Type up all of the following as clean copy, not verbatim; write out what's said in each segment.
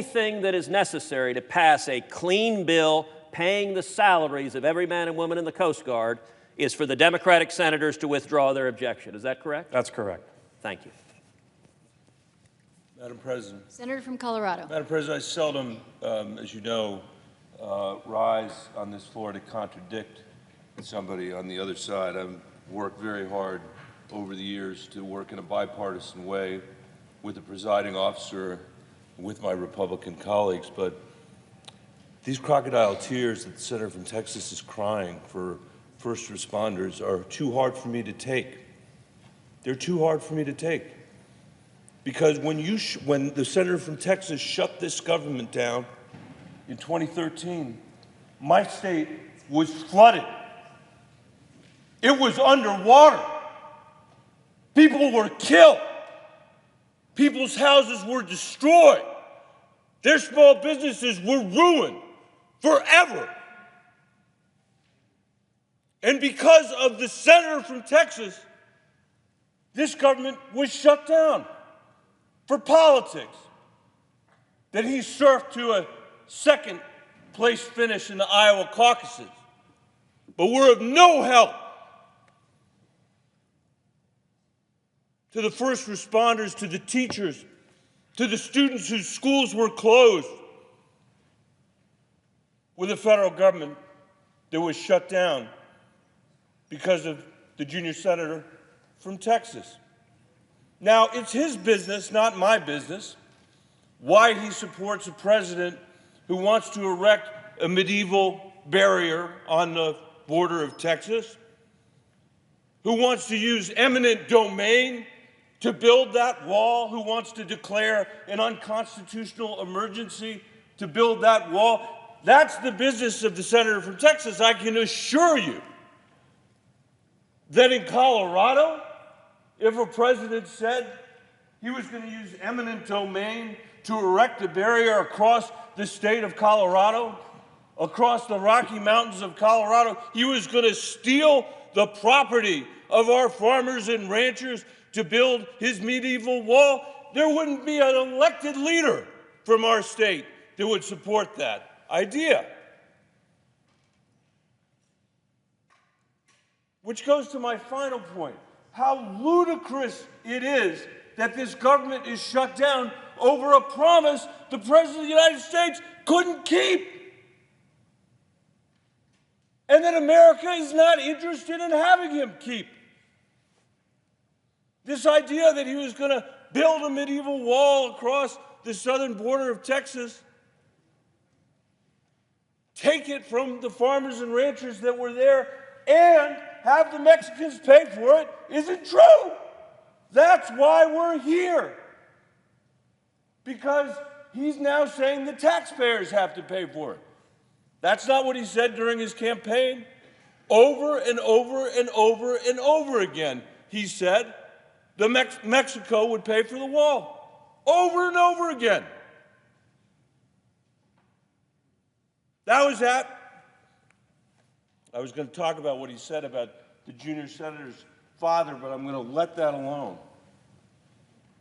only thing that is necessary to pass a clean bill paying the salaries of every man and woman in the Coast Guard is for the Democratic senators to withdraw their objection. Is that correct? That's correct. Thank you. Madam President. Senator from Colorado. Madam President, I seldom, as you know, rise on this floor to contradict somebody on the other side. I've worked very hard over the years to work in a bipartisan way with the presiding officer, with my Republican colleagues, but these crocodile tears that the senator from Texas is crying for first responders are too hard for me to take. They're too hard for me to take. Because when the senator from Texas shut this government down in 2013, my state was flooded. It was underwater. People were killed. People's houses were destroyed. Their small businesses were ruined forever. And because of the senator from Texas, this government was shut down for politics. Then he surfed to a second place finish in the Iowa caucuses. But we're of no help to the first responders, to the teachers, to the students whose schools were closed, with a federal government that was shut down because of the junior senator from Texas. Now, it's his business, not my business, why he supports a president who wants to erect a medieval barrier on the border of Texas, who wants to use eminent domain to build that wall, who wants to declare an unconstitutional emergency to build that wall. That's the business of the senator from Texas. I can assure you that in Colorado, if a president said he was going to use eminent domain to erect a barrier across the state of Colorado, across the Rocky Mountains of Colorado, he was going to steal the property of our farmers and ranchers to build his medieval wall, there wouldn't be an elected leader from our state that would support that idea. Which goes to my final point, how ludicrous it is that this government is shut down over a promise the President of the United States couldn't keep. And that America is not interested in having him keep. This idea that he was going to build a medieval wall across the southern border of Texas, take it from the farmers and ranchers that were there, and have the Mexicans pay for it, isn't true. That's why we're here. Because he's now saying the taxpayers have to pay for it. That's not what he said during his campaign. Over and over and over and over again, he said Mexico would pay for the wall. Over and over again. That was that. I was going to talk about what he said about the junior senator's father, but I'm going to let that alone.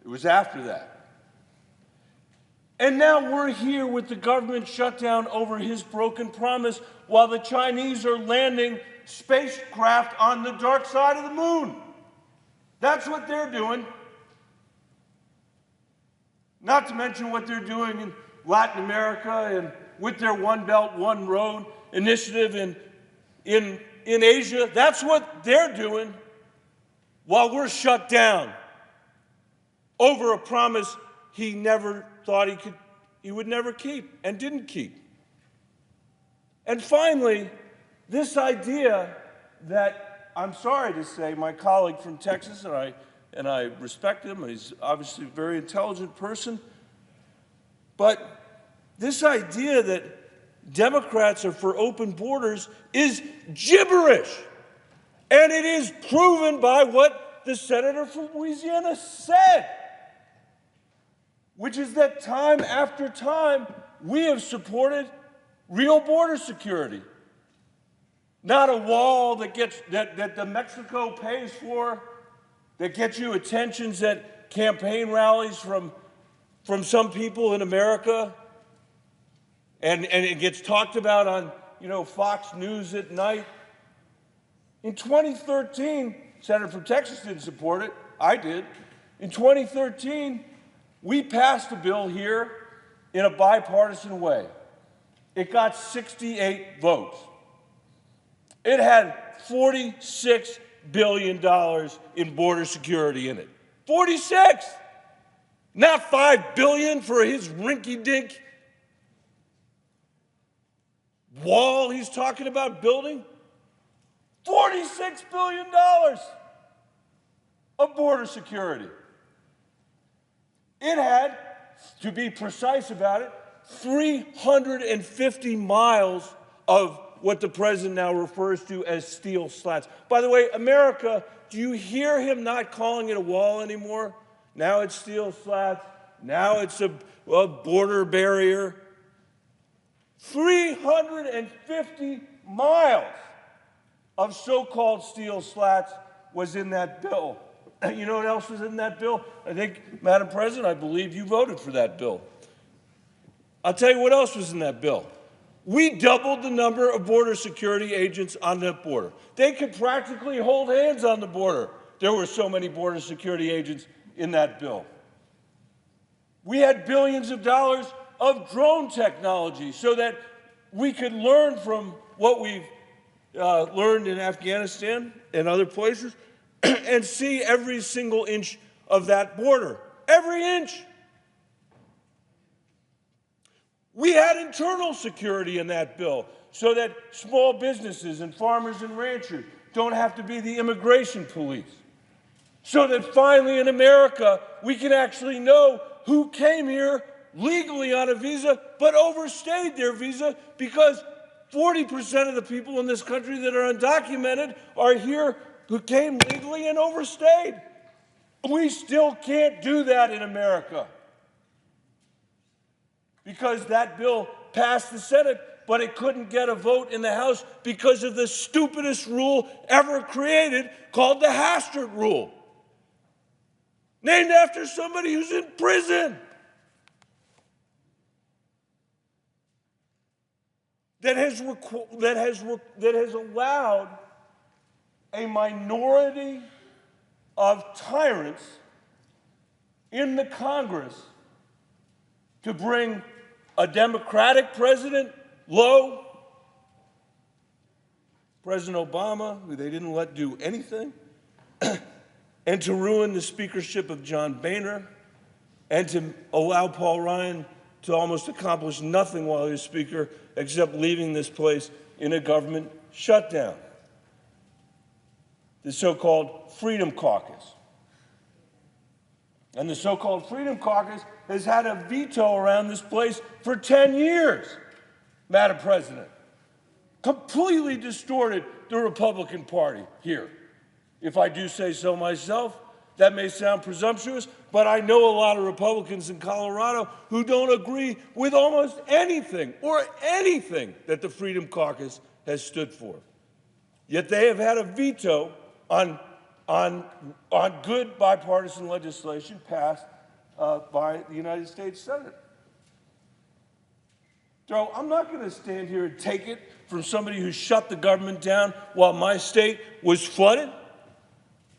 It was after that. And now we're here with the government shutdown over his broken promise while the Chinese are landing spacecraft on the dark side of the moon. That's what they're doing. Not to mention what they're doing in Latin America and with their One Belt, One Road initiative in Asia. That's what they're doing while we're shut down over a promise he never thought he would never keep and didn't keep. And finally, this idea that, I'm sorry to say, my colleague from Texas, and I respect him, he's obviously a very intelligent person, but this idea that Democrats are for open borders is gibberish. And it is proven by what the senator from Louisiana said, which is that time after time, we have supported real border security. Not a wall that the Mexico pays for, that gets you attentions at campaign rallies from some people in America and it gets talked about on, Fox News at night. In 2013, Senator from Texas didn't support it. I did. In 2013, we passed a bill here in a bipartisan way. It got 68 votes. It had $46 billion in border security in it. 46! Not $5 billion for his rinky-dink wall he's talking about building. $46 billion of border security. It had, to be precise about it, 350 miles of what the president now refers to as steel slats. By the way, America, do you hear him not calling it a wall anymore? Now it's steel slats. Now it's a border barrier. 350 miles of so-called steel slats was in that bill. You know what else was in that bill? I think, Madam President, I believe you voted for that bill. I'll tell you what else was in that bill. We doubled the number of border security agents on that border. They could practically hold hands on the border. There were so many border security agents in that bill. We had billions of dollars of drone technology so that we could learn from what we've learned in Afghanistan and other places and see every single inch of that border. Every inch. We had internal security in that bill so that small businesses and farmers and ranchers don't have to be the immigration police. So that finally in America, we can actually know who came here legally on a visa but overstayed their visa, because 40% of the people in this country that are undocumented are here who came legally and overstayed. We still can't do that in America because that bill passed the Senate, but it couldn't get a vote in the House because of the stupidest rule ever created called the Hastert Rule, named after somebody who's in prison. That has allowed a minority of tyrants in the Congress to bring a Democratic president low, President Obama, who they didn't let do anything, and to ruin the speakership of John Boehner, and to allow Paul Ryan to almost accomplish nothing while he was Speaker except leaving this place in a government shutdown. The so-called Freedom Caucus. And the so-called Freedom Caucus has had a veto around this place for 10 years, Madam President. Completely distorted the Republican Party here. If I do say so myself, that may sound presumptuous, but I know a lot of Republicans in Colorado who don't agree with almost anything or anything that the Freedom Caucus has stood for. Yet they have had a veto on good bipartisan legislation passed by the United States Senate. So I'm not going to stand here and take it from somebody who shut the government down while my state was flooded,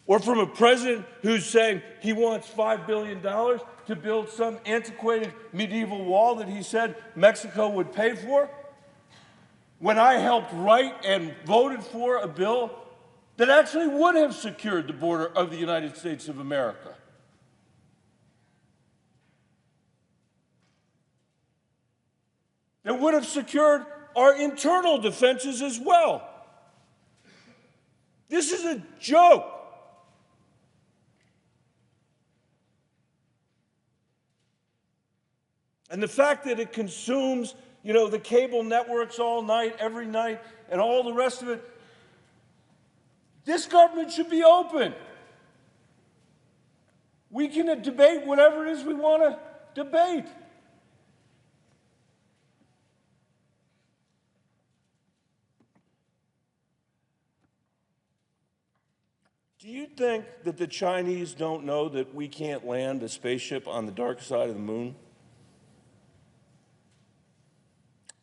or from a president who's saying he wants $5 billion to build some antiquated medieval wall that he said Mexico would pay for, when I helped write and voted for a bill that actually would have secured the border of the United States of America. That would have secured our internal defenses as well. This is a joke. And the fact that it consumes, the cable networks all night, every night, and all the rest of it, this government should be open. We can debate whatever it is we want to debate. Do you think that the Chinese don't know that we can't land a spaceship on the dark side of the moon?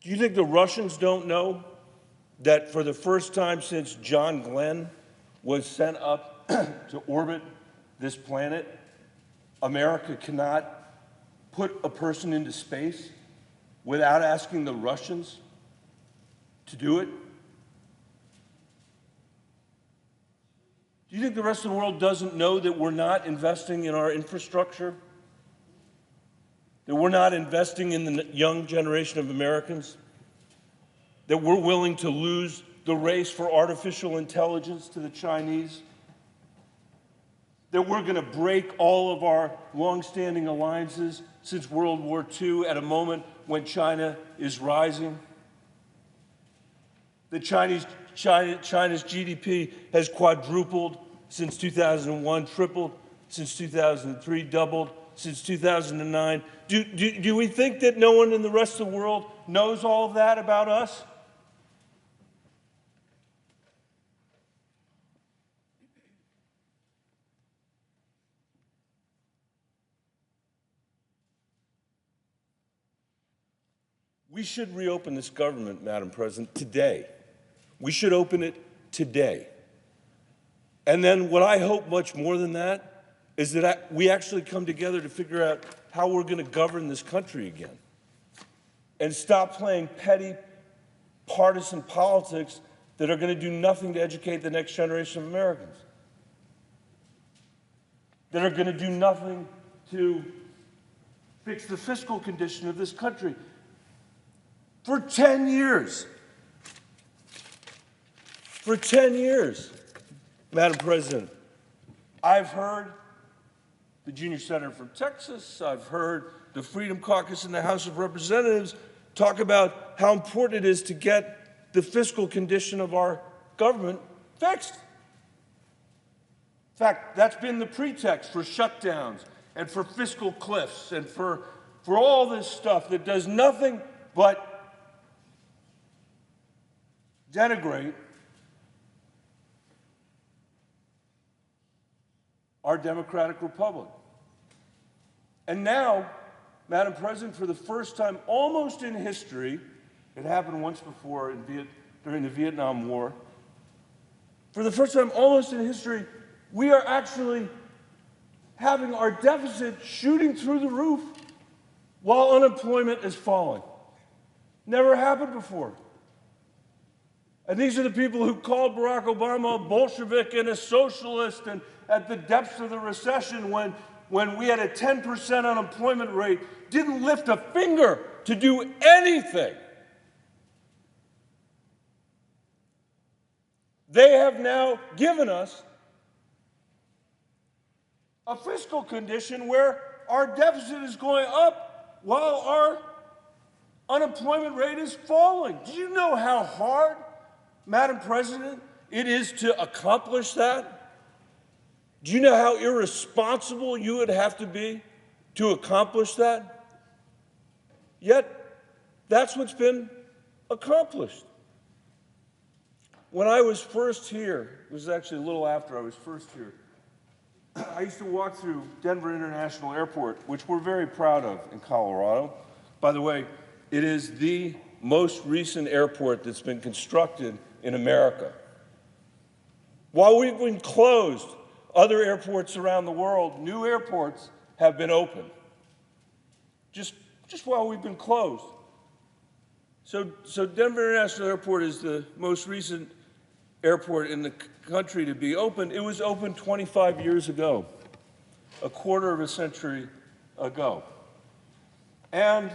Do you think the Russians don't know that for the first time since John Glenn was sent up to orbit this planet, America cannot put a person into space without asking the Russians to do it? Do you think the rest of the world doesn't know that we're not investing in our infrastructure? That we're not investing in the young generation of Americans? That we're willing to lose the race for artificial intelligence to the Chinese? That we're going to break all of our longstanding alliances since World War II at a moment when China is rising? That China's GDP has quadrupled since 2001, tripled since 2003, doubled since 2009. Do we think that no one in the rest of the world knows all of that about us? We should reopen this government, Madam President, today. We should open it today. And then what I hope much more than that is that we actually come together to figure out how we're going to govern this country again and stop playing petty partisan politics that are going to do nothing to educate the next generation of Americans, that are going to do nothing to fix the fiscal condition of this country. For 10 years, Madam President, I've heard the junior senator from Texas, I've heard the Freedom Caucus in the House of Representatives talk about how important it is to get the fiscal condition of our government fixed. In fact, that's been the pretext for shutdowns and for fiscal cliffs and for all this stuff that does nothing but denigrate our democratic republic. And now, Madam President, for the first time almost in history, it happened once before during the Vietnam War, for the first time almost in history, we are actually having our deficit shooting through the roof while unemployment is falling. Never happened before. And these are the people who called Barack Obama a Bolshevik and a socialist, and at the depths of the recession when we had a 10% unemployment rate, didn't lift a finger to do anything. They have now given us a fiscal condition where our deficit is going up while our unemployment rate is falling. Do you know how hard, Madam President, it is to accomplish that? Do you know how irresponsible you would have to be to accomplish that? Yet, that's what's been accomplished. When I was first here, it was actually a little after I was first here, I used to walk through Denver International Airport, which we're very proud of in Colorado. By the way, it is the most recent airport that's been constructed in America. While we've been closed, other airports around the world, new airports, have been open. Just while we've been closed. So Denver International Airport is the most recent airport in the country to be open. It was opened 25 years ago, a quarter of a century ago. And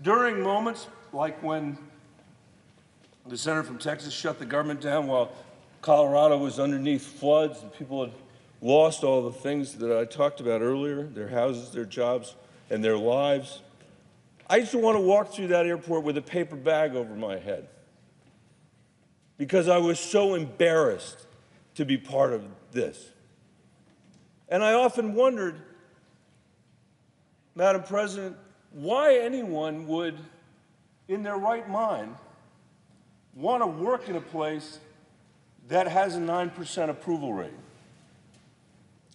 during moments like when the senator from Texas shut the government down while Colorado was underneath floods and people had lost all the things that I talked about earlier, their houses, their jobs, and their lives, I used to want to walk through that airport with a paper bag over my head because I was so embarrassed to be part of this. And I often wondered, Madam President, why anyone would, in their right mind, want to work in a place that has a 9% approval rate.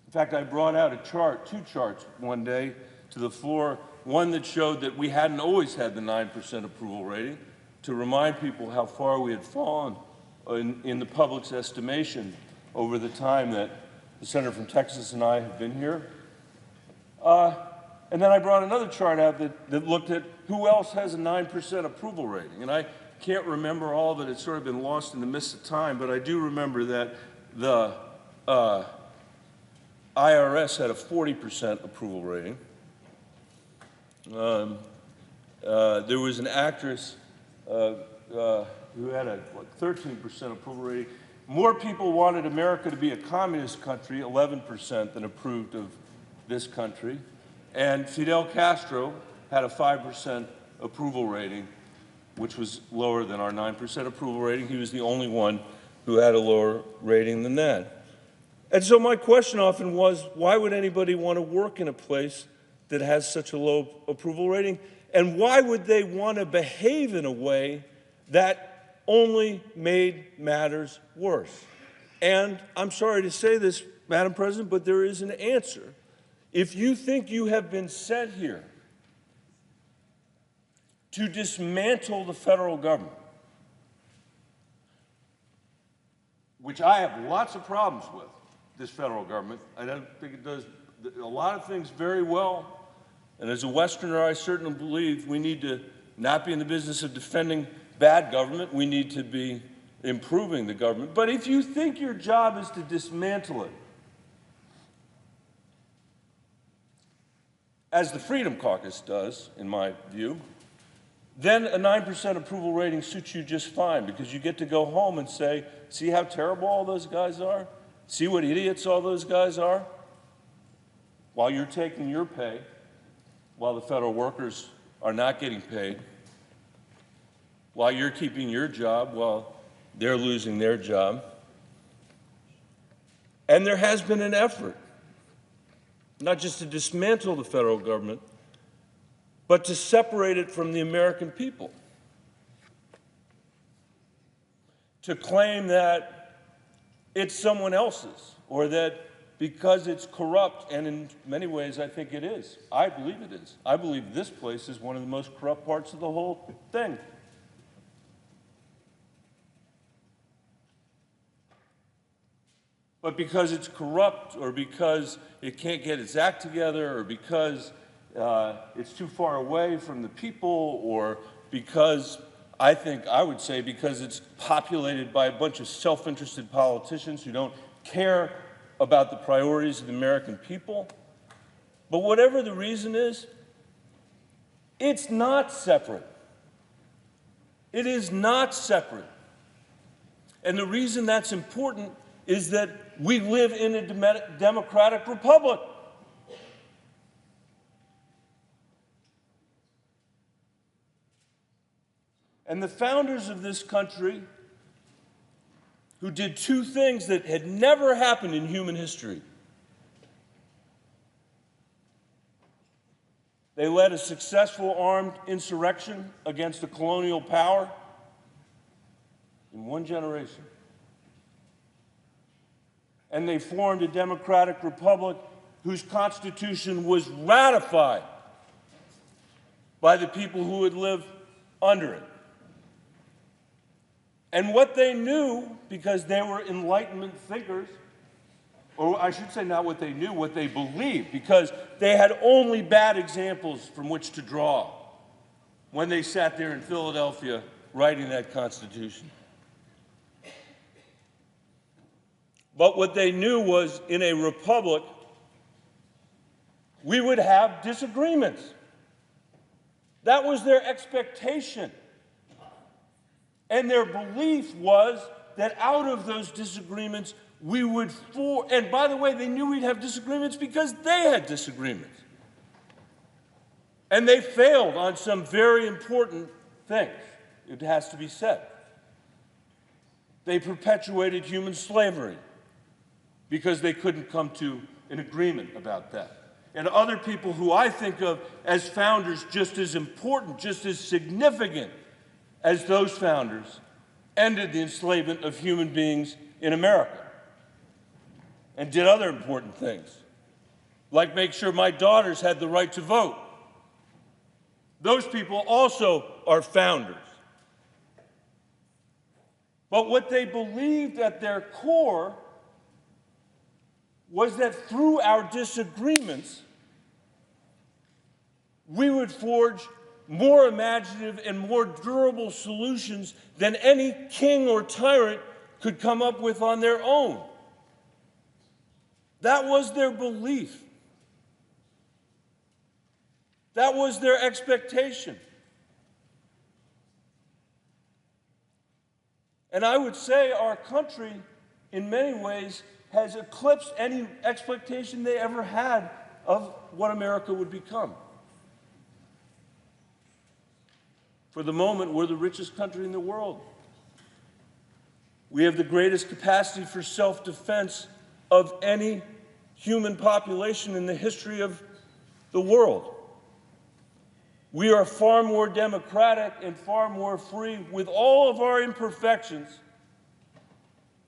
In fact, I brought out a chart, two charts one day to the floor, one that showed that we hadn't always had the 9% approval rating, to remind people how far we had fallen in the public's estimation over the time that the senator from Texas and I have been here. And then I brought another chart out that looked at who else has a 9% approval rating. And I can't remember all of it. It's sort of been lost in the mist of time, but I do remember that the IRS had a 40% approval rating. There was an actress who had a 13% approval rating. More people wanted America to be a communist country, 11%, than approved of this country. And Fidel Castro had a 5% approval rating, which was lower than our 9% approval rating. He was the only one who had a lower rating than that. And so my question often was, why would anybody want to work in a place that has such a low approval rating? And why would they want to behave in a way that only made matters worse? And I'm sorry to say this, Madam President, but there is an answer. If you think you have been sent here to dismantle the federal government, which I have lots of problems with, this federal government. I don't think it does a lot of things very well. And as a Westerner, I certainly believe we need to not be in the business of defending bad government. We need to be improving the government. But if you think your job is to dismantle it, as the Freedom Caucus does, in my view, then a 9% approval rating suits you just fine, because you get to go home and say, see how terrible all those guys are? See what idiots all those guys are? While you're taking your pay, while the federal workers are not getting paid, while you're keeping your job, while they're losing their job. And there has been an effort, not just to dismantle the federal government, but to separate it from the American people. To claim that it's someone else's, or that because it's corrupt, and in many ways I think it is. I believe it is. I believe this place is one of the most corrupt parts of the whole thing. But because it's corrupt, or because it can't get its act together, or because it's too far away from the people, or because I would say because it's populated by a bunch of self-interested politicians who don't care about the priorities of the American people. But whatever the reason is, it's not separate. It is not separate. And the reason that's important is that we live in a democratic republic. And the founders of this country, who did two things that had never happened in human history. They led a successful armed insurrection against a colonial power in one generation. And they formed a democratic republic whose constitution was ratified by the people who would live under it. And what they knew, because they were Enlightenment thinkers, or I should say not what they knew, what they believed, because they had only bad examples from which to draw when they sat there in Philadelphia writing that Constitution. But what they knew was, in a republic, we would have disagreements. That was their expectation. And their belief was that out of those disagreements, we would and by the way, they knew we'd have disagreements because they had disagreements. And they failed on some very important things, it has to be said. They perpetuated human slavery because they couldn't come to an agreement about that. And other people who I think of as founders just as important, just as significant as those founders, ended the enslavement of human beings in America and did other important things, like make sure my daughters had the right to vote. Those people also are founders. But what they believed at their core was that through our disagreements, we would forge more imaginative and more durable solutions than any king or tyrant could come up with on their own. That was their belief. That was their expectation. And I would say our country, in many ways, has eclipsed any expectation they ever had of what America would become. For the moment, we're the richest country in the world. We have the greatest capacity for self-defense of any human population in the history of the world. We are far more democratic and far more free, with all of our imperfections,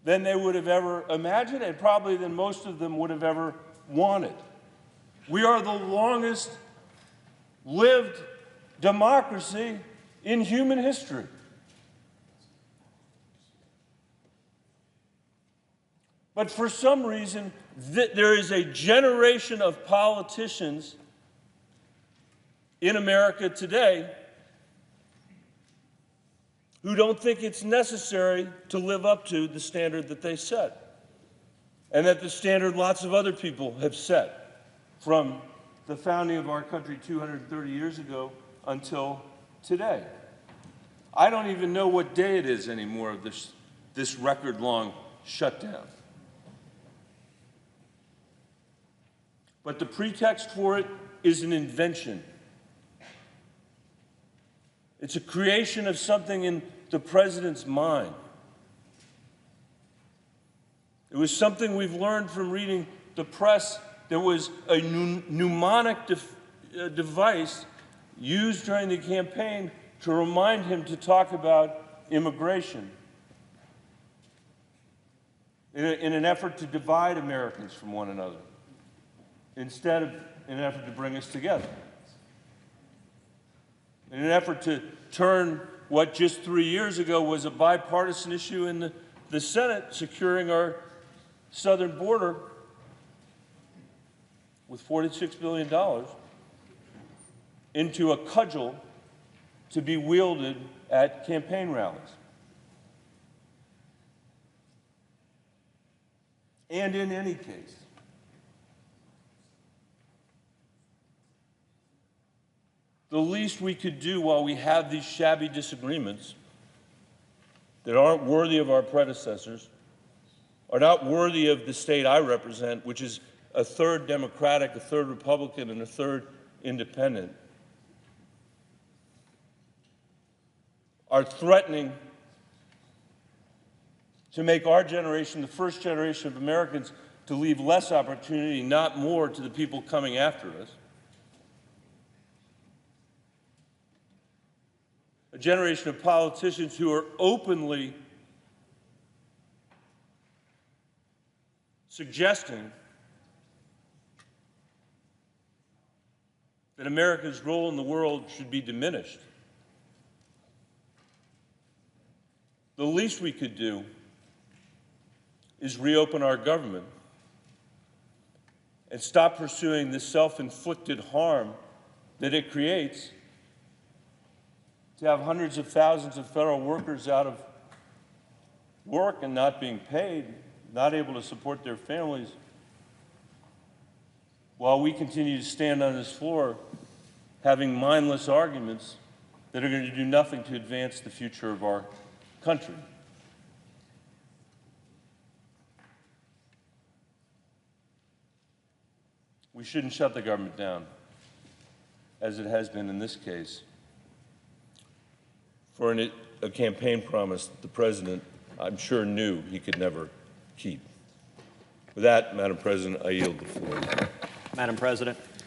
than they would have ever imagined, and probably than most of them would have ever wanted. We are the longest lived democracy in human history. But for some reason, there is a generation of politicians in America today who don't think it's necessary to live up to the standard that they set, and that the standard lots of other people have set from the founding of our country 230 years ago until today. I don't even know what day it is anymore of this record-long shutdown. But the pretext for it is an invention. It's a creation of something in the president's mind. It was something we've learned from reading the press. There was a mnemonic device used during the campaign to remind him to talk about immigration in an effort to divide Americans from one another, instead of in an effort to bring us together. In an effort to turn what just 3 years ago was a bipartisan issue in the Senate, securing our southern border with $46 billion, into a cudgel to be wielded at campaign rallies. And in any case, the least we could do while we have these shabby disagreements that aren't worthy of our predecessors, are not worthy of the state I represent, which is a third Democratic, a third Republican, and a third independent, are threatening to make our generation, the first generation of Americans, to leave less opportunity, not more, to the people coming after us. A generation of politicians who are openly suggesting that America's role in the world should be diminished. The least we could do is reopen our government and stop pursuing the self-inflicted harm that it creates to have hundreds of thousands of federal workers out of work and not being paid, not able to support their families, while we continue to stand on this floor having mindless arguments that are going to do nothing to advance the future of our country. We shouldn't shut the government down, as it has been in this case, for a campaign promise that the president, I'm sure, knew he could never keep. With that, Madam President, I yield the floor. Madam President.